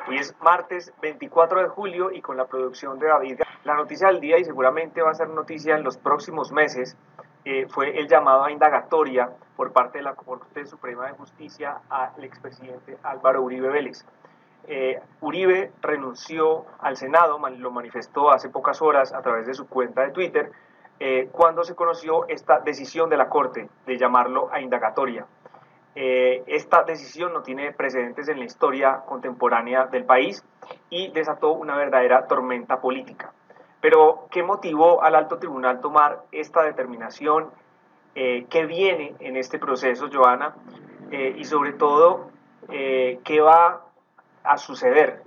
Hoy es martes 24 de julio y con la producción de David, la noticia del día, y seguramente va a ser noticia en los próximos meses, fue el llamado a indagatoria por parte de la Corte Suprema de Justicia al expresidente Álvaro Uribe Vélez. Uribe renunció al Senado, lo manifestó hace pocas horas a través de su cuenta de Twitter, cuando se conoció esta decisión de la Corte de llamarlo a indagatoria. Esta decisión no tiene precedentes en la historia contemporánea del país y desató una verdadera tormenta política. Pero, ¿qué motivó al alto tribunal tomar esta determinación? ¿Qué viene en este proceso, Joana? Y sobre todo, ¿qué va a suceder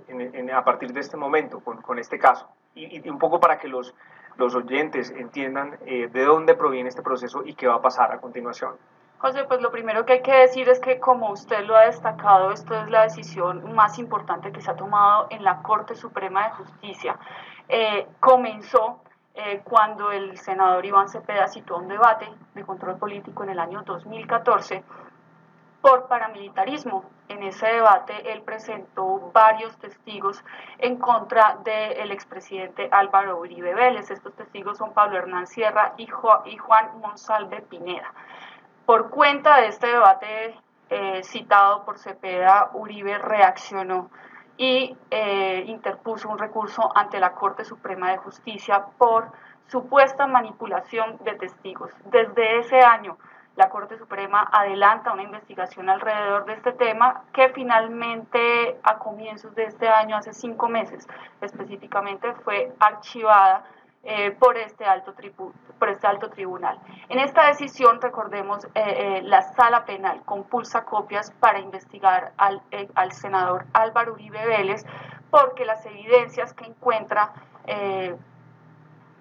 a partir de este momento con este caso? Y un poco para que los oyentes entiendan de dónde proviene este proceso y qué va a pasar a continuación. José, pues lo primero que hay que decir es que, como usted lo ha destacado, esto es la decisión más importante que se ha tomado en la Corte Suprema de Justicia. Comenzó cuando el senador Iván Cepeda citó un debate de control político en el año 2014 por paramilitarismo. En ese debate él presentó varios testigos en contra del expresidente Álvaro Uribe Vélez. Estos testigos son Pablo Hernán Sierra y Juan Monsalve Pineda. Por cuenta de este debate citado por Cepeda, Uribe reaccionó y interpuso un recurso ante la Corte Suprema de Justicia por supuesta manipulación de testigos. Desde ese año, la Corte Suprema adelanta una investigación alrededor de este tema que finalmente a comienzos de este año, hace 5 meses específicamente, fue archivada por este alto tribunal. En esta decisión, recordemos, la Sala Penal compulsa copias para investigar al senador Álvaro Uribe Vélez, porque las evidencias que encuentra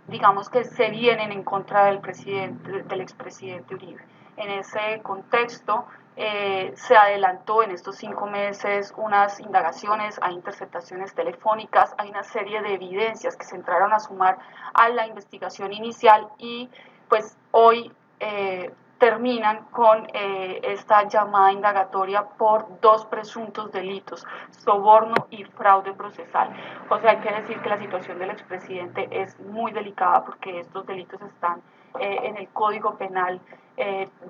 digamos que se vienen en contra del expresidente Uribe. En ese contexto se adelantó en estos 5 meses unas indagaciones, hay interceptaciones telefónicas, hay una serie de evidencias que se entraron a sumar a la investigación inicial y pues hoy terminan con esta llamada indagatoria por 2 presuntos delitos, soborno y fraude procesal. O sea, hay que decir que la situación del expresidente es muy delicada porque estos delitos están en el Código Penal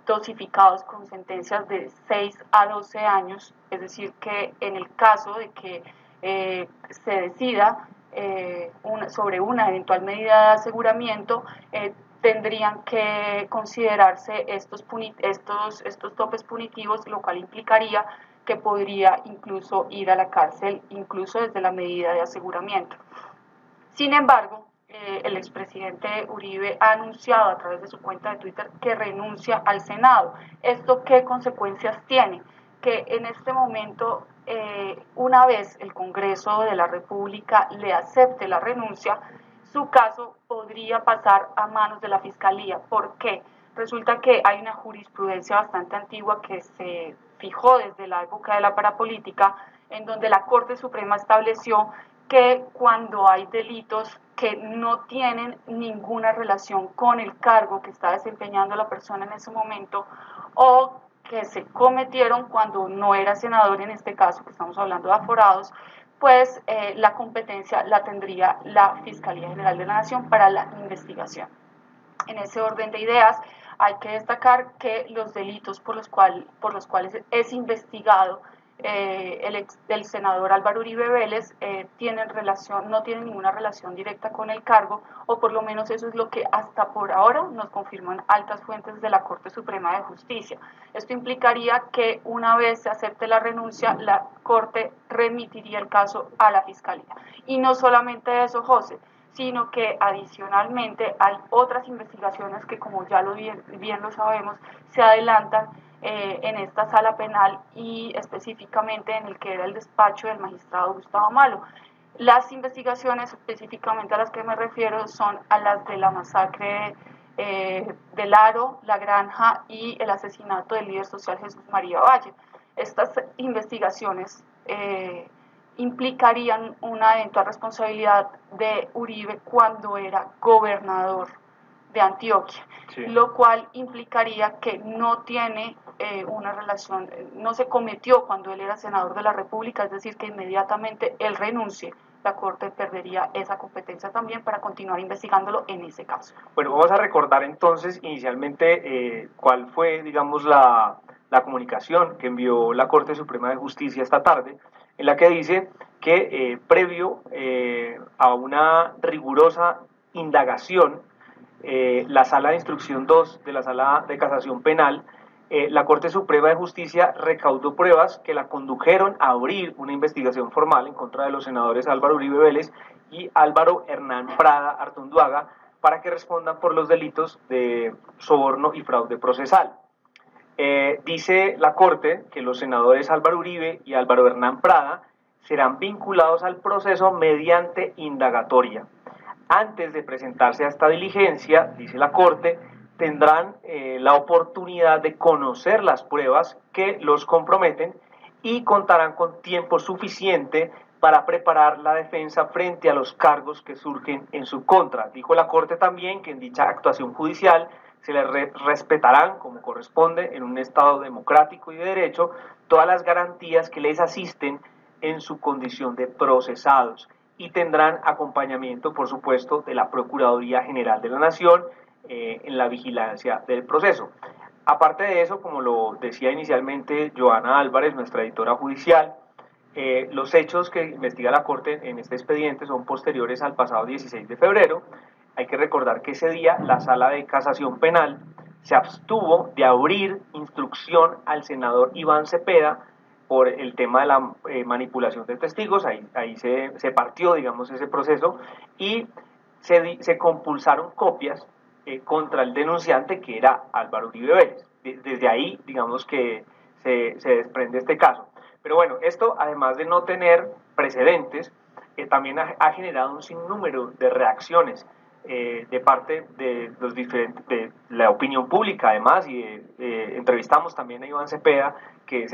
dosificados con sentencias de 6 a 12 años, es decir, que en el caso de que se decida sobre una eventual medida de aseguramiento, tendrían que considerarse estos topes punitivos, lo cual implicaría que podría incluso ir a la cárcel, incluso desde la medida de aseguramiento. Sin embargo, el expresidente Uribe ha anunciado a través de su cuenta de Twitter que renuncia al Senado. ¿Esto qué consecuencias tiene? Que en este momento, una vez el Congreso de la República le acepte la renuncia, su caso podría pasar a manos de la Fiscalía. ¿Por qué? Resulta que hay una jurisprudencia bastante antigua que se fijó desde la época de la parapolítica, en donde la Corte Suprema estableció que cuando hay delitos que no tienen ninguna relación con el cargo que está desempeñando la persona en ese momento, o que se cometieron cuando no era senador, en este caso que estamos hablando de aforados, pues la competencia la tendría la Fiscalía General de la Nación para la investigación. En ese orden de ideas, hay que destacar que los delitos por los cuales es investigado el senador Álvaro Uribe Vélez no tienen ninguna relación directa con el cargo, o por lo menos eso es lo que hasta por ahora nos confirman altas fuentes de la Corte Suprema de Justicia. Esto implicaría que una vez se acepte la renuncia, la Corte remitiría el caso a la Fiscalía. Y no solamente eso, José, sino que adicionalmente hay otras investigaciones que, como ya bien lo sabemos, se adelantan en esta sala penal y específicamente en el que era el despacho del magistrado Gustavo Malo. Las investigaciones específicamente a las que me refiero son a las de la masacre del Aro, La Granja y el asesinato del líder social Jesús María Valle. Estas investigaciones implicarían una eventual responsabilidad de Uribe cuando era gobernador de Antioquia, Sí. lo cual implicaría que no tiene una relación, no se cometió cuando él era senador de la República, es decir, que inmediatamente él renuncie, la Corte perdería esa competencia también para continuar investigándolo en ese caso. Bueno, vamos a recordar entonces inicialmente cuál fue, digamos, la comunicación que envió la Corte Suprema de Justicia esta tarde, en la que dice que previo a una rigurosa indagación, la Sala de Instrucción 2 de la Sala de Casación Penal, la Corte Suprema de Justicia recaudó pruebas que la condujeron a abrir una investigación formal en contra de los senadores Álvaro Uribe Vélez y Álvaro Hernán Prada Artunduaga para que respondan por los delitos de soborno y fraude procesal. Dice la Corte que los senadores Álvaro Uribe y Álvaro Hernán Prada serán vinculados al proceso mediante indagatoria. Antes de presentarse a esta diligencia, dice la Corte, tendrán la oportunidad de conocer las pruebas que los comprometen y contarán con tiempo suficiente para preparar la defensa frente a los cargos que surgen en su contra. Dijo la Corte también que en dicha actuación judicial se les respetarán, como corresponde en un Estado democrático y de derecho, todas las garantías que les asisten en su condición de procesados y tendrán acompañamiento, por supuesto, de la Procuraduría General de la Nación en la vigilancia del proceso. Aparte de eso, como lo decía inicialmente Joana Álvarez, nuestra editora judicial, los hechos que investiga la Corte en este expediente son posteriores al pasado 16 de febrero. Hay que recordar que ese día la Sala de Casación Penal se abstuvo de abrir instrucción al senador Iván Cepeda por el tema de la manipulación de testigos. Ahí se partió, digamos, ese proceso y se compulsaron copias contra el denunciante, que era Álvaro Uribe Vélez. Desde ahí, digamos que se desprende este caso. Pero bueno, esto, además de no tener precedentes, también ha generado un sinnúmero de reacciones de parte de los diferentes, de la opinión pública, además, y entrevistamos también a Iván Cepeda, que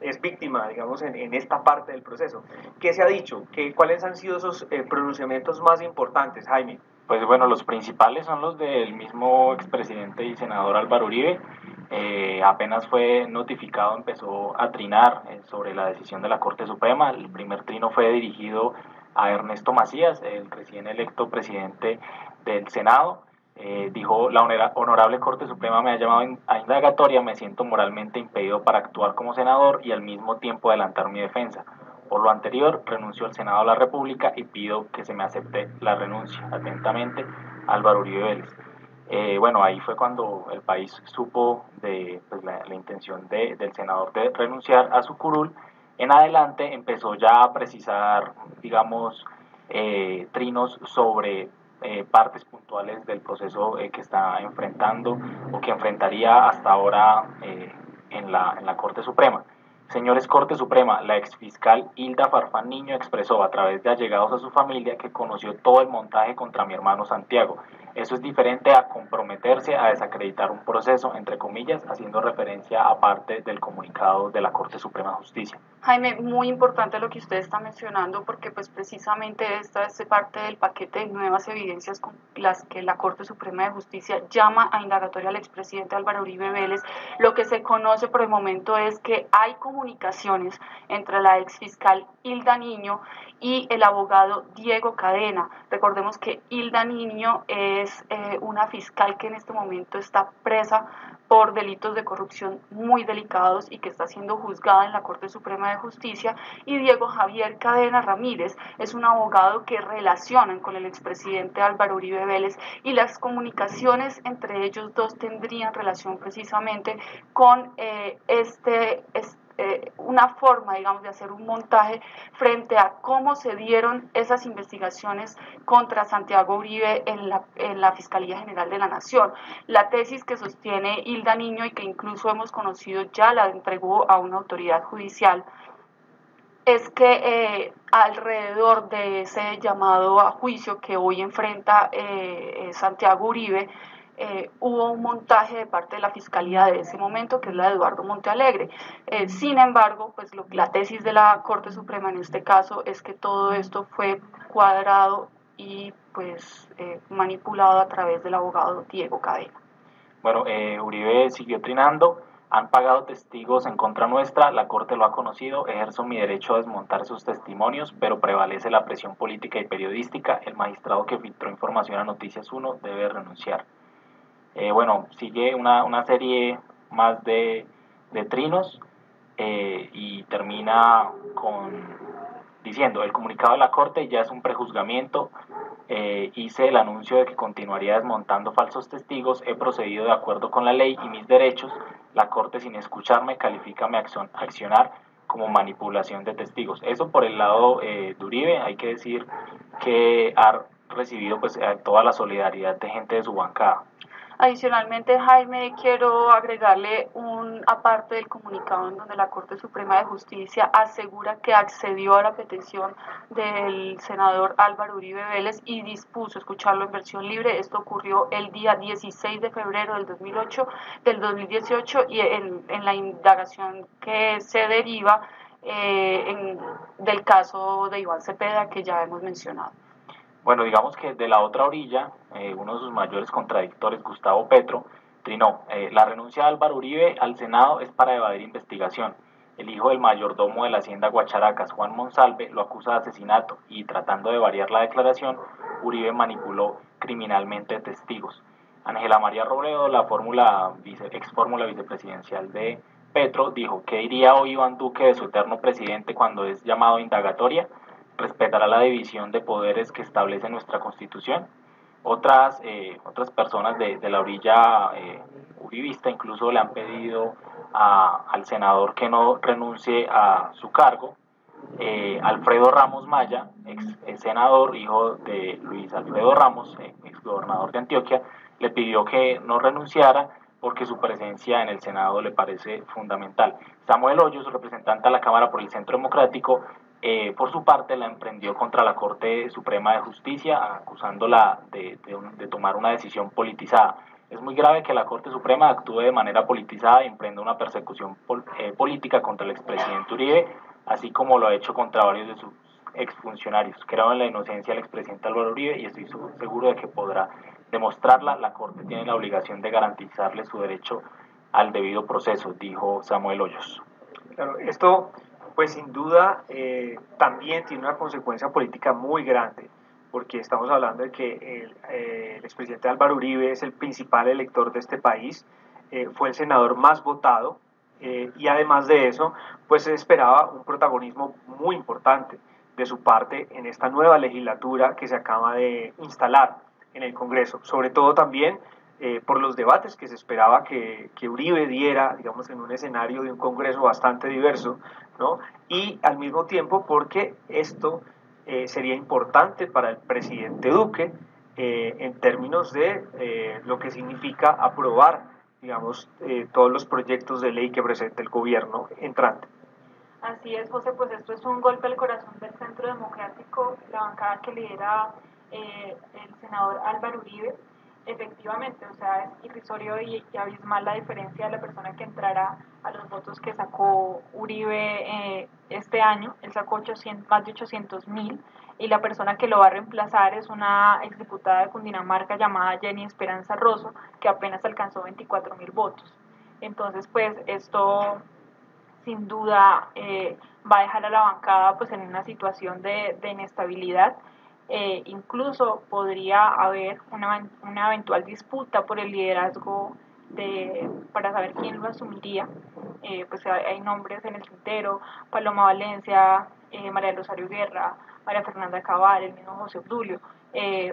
es víctima, digamos, en esta parte del proceso. ¿Qué se ha dicho? ¿Cuáles han sido esos pronunciamientos más importantes, Jaime? Pues bueno, los principales son los del mismo expresidente y senador Álvaro Uribe. Apenas fue notificado, empezó a trinar sobre la decisión de la Corte Suprema. El primer trino fue dirigido a Ernesto Macías, el recién electo presidente del Senado. Dijo: la honorable Corte Suprema me ha llamado a indagatoria, me siento moralmente impedido para actuar como senador y al mismo tiempo adelantar mi defensa. Por lo anterior, renuncio al Senado de la República y pido que se me acepte la renuncia. Atentamente, Álvaro Uribe Vélez. Bueno, ahí fue cuando el país supo de pues, la intención del senador de renunciar a su curul. En adelante empezó ya a precisar, digamos, trinos sobre partes puntuales del proceso que está enfrentando o que enfrentaría hasta ahora en la Corte Suprema. Señores Corte Suprema, la exfiscal Hilda Farfán Niño expresó a través de allegados a su familia que conoció todo el montaje contra mi hermano Santiago. Eso es diferente a comprometerse a desacreditar un proceso, entre comillas, haciendo referencia a parte del comunicado de la Corte Suprema de Justicia. Jaime, muy importante lo que usted está mencionando, porque pues precisamente esta es parte del paquete de nuevas evidencias con las que la Corte Suprema de Justicia llama a indagatoria al expresidente Álvaro Uribe Vélez. Lo que se conoce por el momento es que hay comunicaciones entre la exfiscal Hilda Niño y el abogado Diego Cadena. Recordemos que Hilda Niño es una fiscal que en este momento está presa por delitos de corrupción muy delicados y que está siendo juzgada en la Corte Suprema de Justicia, y Diego Javier Cadena Ramírez es un abogado que relacionan con el expresidente Álvaro Uribe Vélez, y las comunicaciones entre ellos dos tendrían relación precisamente con una forma, digamos, de hacer un montaje frente a cómo se dieron esas investigaciones contra Santiago Uribe en la Fiscalía General de la Nación. La tesis que sostiene Hilda Niño, y que incluso hemos conocido, ya la entregó a una autoridad judicial, es que alrededor de ese llamado a juicio que hoy enfrenta Santiago Uribe, hubo un montaje de parte de la fiscalía de ese momento, que es la de Eduardo Montealegre. Sin embargo, pues la tesis de la Corte Suprema en este caso es que todo esto fue cuadrado y manipulado a través del abogado Diego Cadena. Bueno, Uribe siguió trinando, han pagado testigos en contra nuestra, la Corte lo ha conocido, ejerzo mi derecho a desmontar sus testimonios, pero prevalece la presión política y periodística, el magistrado que filtró información a Noticias 1 debe renunciar. Bueno, sigue una serie más de trinos y termina diciendo, el comunicado de la Corte ya es un prejuzgamiento, hice el anuncio de que continuaría desmontando falsos testigos, he procedido de acuerdo con la ley y mis derechos, la Corte sin escucharme califica mi accionar como manipulación de testigos. Eso por el lado de Uribe, hay que decir que ha recibido pues toda la solidaridad de gente de su bancada. Adicionalmente, Jaime, quiero agregarle aparte del comunicado en donde la Corte Suprema de Justicia asegura que accedió a la petición del senador Álvaro Uribe Vélez y dispuso escucharlo en versión libre. Esto ocurrió el día 16 de febrero del 2018 y en la indagación que se deriva del caso de Iván Cepeda que ya hemos mencionado. Bueno, digamos que de la otra orilla, uno de sus mayores contradictores, Gustavo Petro, trinó, la renuncia de Álvaro Uribe al Senado es para evadir investigación. El hijo del mayordomo de la hacienda Guacharacas, Juan Monsalve, lo acusa de asesinato y tratando de variar la declaración, Uribe manipuló criminalmente testigos. Ángela María Robledo, la ex fórmula vicepresidencial de Petro, dijo, ¿qué diría hoy Iván Duque de su eterno presidente cuando es llamado a indagatoria? ¿Respetará la división de poderes que establece nuestra Constitución? Otras personas de la orilla uribista incluso le han pedido al senador que no renuncie a su cargo. Alfredo Ramos Maya, ex senador, hijo de Luis Alfredo Ramos, ex gobernador de Antioquia, le pidió que no renunciara porque su presencia en el Senado le parece fundamental. Samuel Hoyos, representante a la Cámara por el Centro Democrático, por su parte la emprendió contra la Corte Suprema de Justicia, acusándola de tomar una decisión politizada. Es muy grave que la Corte Suprema actúe de manera politizada y emprenda una persecución política contra el expresidente Uribe, así como lo ha hecho contra varios de sus exfuncionarios. Creo en la inocencia del expresidente Álvaro Uribe y estoy seguro de que podrá demostrarla. La Corte tiene la obligación de garantizarle su derecho al debido proceso, dijo Samuel Hoyos. Claro, esto pues sin duda también tiene una consecuencia política muy grande, porque estamos hablando de que el expresidente Álvaro Uribe es el principal elector de este país, fue el senador más votado, y además de eso, pues se esperaba un protagonismo muy importante de su parte en esta nueva legislatura que se acaba de instalar en el Congreso, sobre todo también por los debates que se esperaba que Uribe diera, digamos, en un escenario de un Congreso bastante diverso, ¿no? Y al mismo tiempo porque esto sería importante para el presidente Duque en términos de lo que significa aprobar, digamos, todos los proyectos de ley que presente el gobierno entrante. Así es, José, pues esto es un golpe al corazón del Centro Democrático, la bancada que lidera el senador Álvaro Uribe. Efectivamente, o sea, es irrisorio y abismal la diferencia de la persona que entrará a los votos que sacó Uribe este año. Él sacó más de 800.000 y la persona que lo va a reemplazar es una exdiputada de Cundinamarca llamada Jenny Esperanza Rosso, que apenas alcanzó 24.000 votos. Entonces, pues esto sin duda va a dejar a la bancada pues en una situación de inestabilidad. Incluso podría haber una eventual disputa por el liderazgo para saber quién lo asumiría. Pues hay nombres en el tintero: Paloma Valencia, María Rosario Guerra, María Fernanda Cabal, el mismo José Obdulio.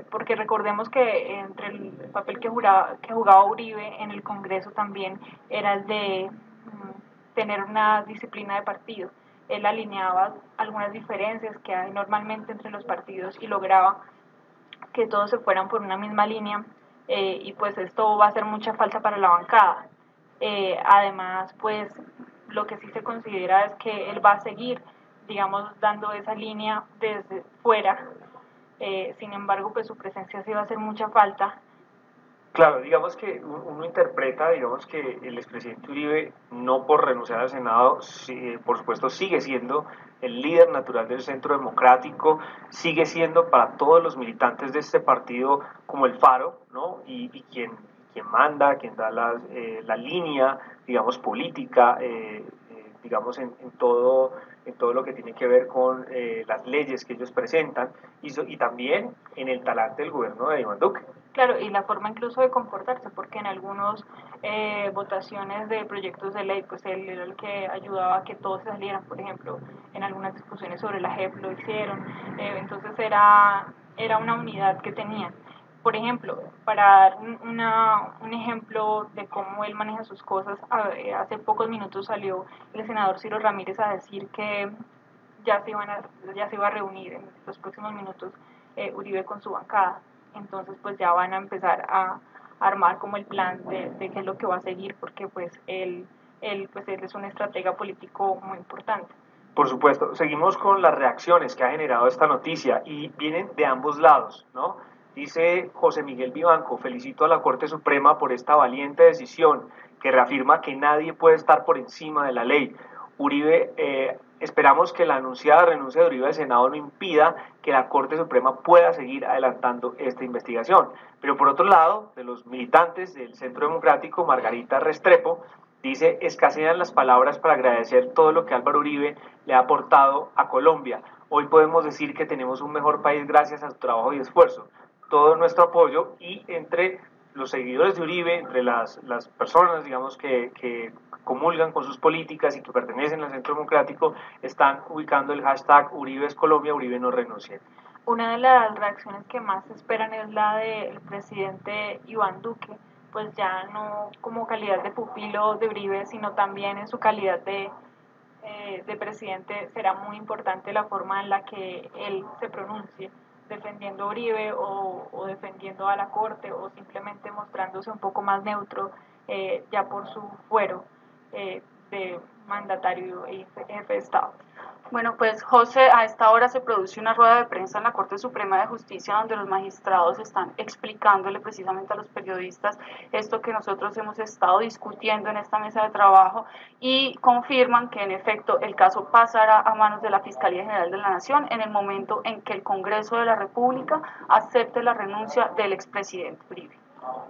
Porque recordemos que entre el papel que jugaba Uribe en el Congreso también era el de tener una disciplina de partido. Él alineaba algunas diferencias que hay normalmente entre los partidos y lograba que todos se fueran por una misma línea, y pues esto va a hacer mucha falta para la bancada. Además, pues lo que sí se considera es que él va a seguir, digamos, dando esa línea desde fuera. Sin embargo, pues su presencia sí va a hacer mucha falta Claro, digamos que uno interpreta, digamos que el expresidente Uribe, no por renunciar al Senado, por supuesto sigue siendo el líder natural del Centro Democrático, sigue siendo para todos los militantes de este partido como el faro, ¿no? Y quien manda, quien da la línea, digamos, política, digamos, en todo lo que tiene que ver con las leyes que ellos presentan y también en el talante del gobierno de Iván Duque. Claro, y la forma incluso de comportarse, porque en algunas votaciones de proyectos de ley, pues él era el que ayudaba a que todos se salieran, por ejemplo, en algunas discusiones sobre la JEP lo hicieron, entonces era una unidad que tenían. Por ejemplo, para dar un ejemplo de cómo él maneja sus cosas, hace pocos minutos salió el senador Ciro Ramírez a decir que ya se iba a reunir en los próximos minutos Uribe con su bancada, entonces pues ya van a empezar a armar como el plan de qué es lo que va a seguir, porque pues él es un estratega político muy importante. Por supuesto, seguimos con las reacciones que ha generado esta noticia y vienen de ambos lados, ¿no? Dice José Miguel Vivanco: felicito a la Corte Suprema por esta valiente decisión que reafirma que nadie puede estar por encima de la ley. Uribe, esperamos que la anunciada renuncia de Uribe al Senado no impida que la Corte Suprema pueda seguir adelantando esta investigación. Pero por otro lado, de los militantes del Centro Democrático, Margarita Restrepo dice: escasean las palabras para agradecer todo lo que Álvaro Uribe le ha aportado a Colombia. Hoy podemos decir que tenemos un mejor país gracias a su trabajo y esfuerzo. Todo nuestro apoyo, y entre los seguidores de Uribe, entre las personas, digamos, que comulgan con sus políticas y que pertenecen al Centro Democrático, están ubicando el hashtag Uribe es Colombia, Uribe no renuncie. Una de las reacciones que más se esperan es la del presidente Iván Duque, pues ya no como calidad de pupilo de Uribe, sino también en su calidad de presidente. Será muy importante la forma en la que él se pronuncie, defendiendo a Uribe o defendiendo a la Corte, o simplemente mostrándose un poco más neutro ya por su fuero de mandatario y jefe de Estado. Bueno, pues José, a esta hora se produce una rueda de prensa en la Corte Suprema de Justicia donde los magistrados están explicándole precisamente a los periodistas esto que nosotros hemos estado discutiendo en esta mesa de trabajo, y confirman que en efecto el caso pasará a manos de la Fiscalía General de la Nación en el momento en que el Congreso de la República acepte la renuncia del expresidente Uribe.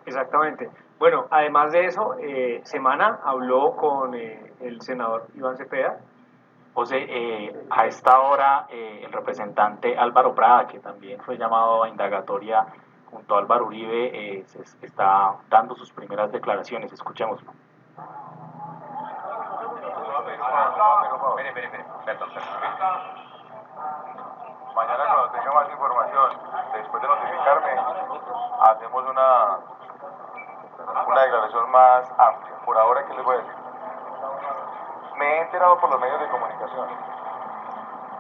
Exactamente. Bueno, además de eso, Semana habló con el senador Iván Cepeda. José, a esta hora el representante Álvaro Prada, que también fue llamado a indagatoria junto a Álvaro Uribe, está dando sus primeras declaraciones. Escuchemos. Mañana, cuando tenga más información, después de notificarme, hacemos una declaración más amplia. Por ahora, ¿qué les voy a decir? Me he enterado por los medios de comunicación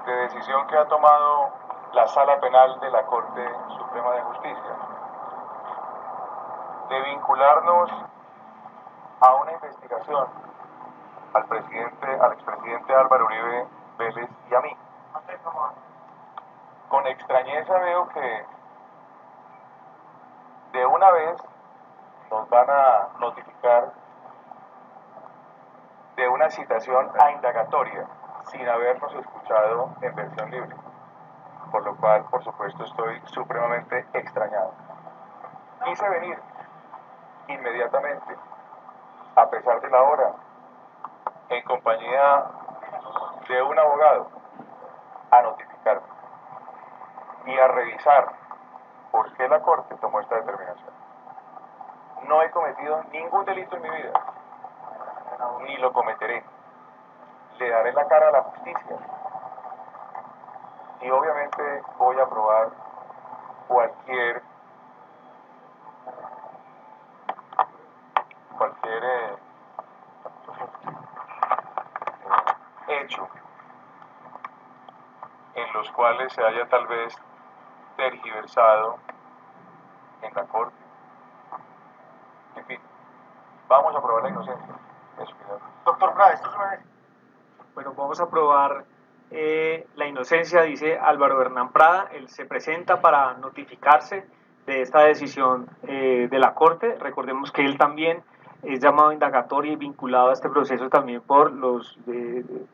de decisión que ha tomado la Sala Penal de la Corte Suprema de Justicia de vincularnos a una investigación al expresidente Álvaro Uribe Vélez y a mí. Con extrañeza veo que de una vez nos van a notificar de una citación a indagatoria sin habernos escuchado en versión libre, por lo cual, por supuesto, estoy supremamente extrañado. Quise venir inmediatamente, a pesar de la hora, en compañía de un abogado, a notificarme y a revisar por qué la Corte tomó esta determinación. No he cometido ningún delito en mi vida, ni lo cometeré. Le daré la cara a la justicia y obviamente voy a aprobar cualquier hecho en los cuales se haya tal vez tergiversado en la Corte. En fin, vamos a probar la inocencia. Eso, doctor Prada, esto es una... Bueno, vamos a probar la inocencia, dice Álvaro Hernán Prada. Él se presenta para notificarse de esta decisión de la Corte. Recordemos que él también es llamado indagatorio y vinculado a este proceso también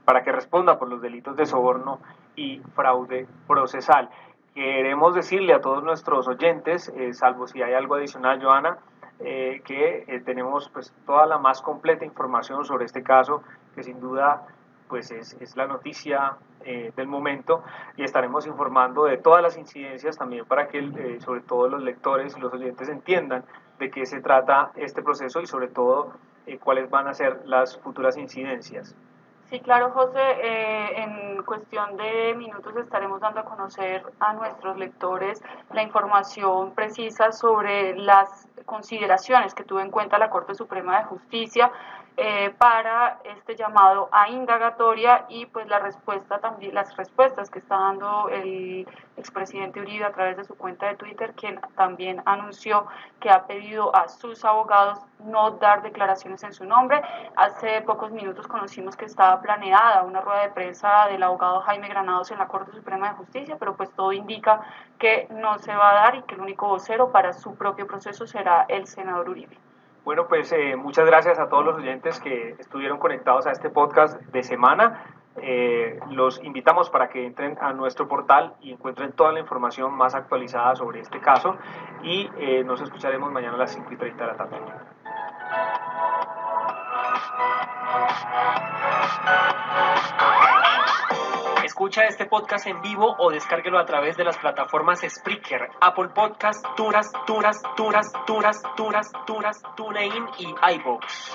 para que responda por los delitos de soborno y fraude procesal. Queremos decirle a todos nuestros oyentes, salvo si hay algo adicional, Joana, que tenemos pues toda la más completa información sobre este caso, que sin duda pues es la noticia del momento, y estaremos informando de todas las incidencias también para que sobre todo los lectores y los oyentes entiendan de qué se trata este proceso y sobre todo cuáles van a ser las futuras incidencias. Sí, claro, José. En cuestión de minutos estaremos dando a conocer a nuestros lectores la información precisa sobre las consideraciones que tuvo en cuenta la Corte Suprema de Justicia para este llamado a indagatoria, y pues la respuesta también, las respuestas que está dando el expresidente Uribe a través de su cuenta de Twitter, quien también anunció que ha pedido a sus abogados no dar declaraciones en su nombre. Hace pocos minutos conocimos que estaba planeada una rueda de prensa del abogado Jaime Granados en la Corte Suprema de Justicia, pero pues todo indica que no se va a dar y que el único vocero para su propio proceso será el senador Uribe. Bueno, pues muchas gracias a todos los oyentes que estuvieron conectados a este podcast de semana. Los invitamos para que entren a nuestro portal y encuentren toda la información más actualizada sobre este caso, y nos escucharemos mañana a las 5:30 de la tarde. Escucha este podcast en vivo o descárguelo a través de las plataformas Spreaker, Apple Podcast, TuneIn y iVoox.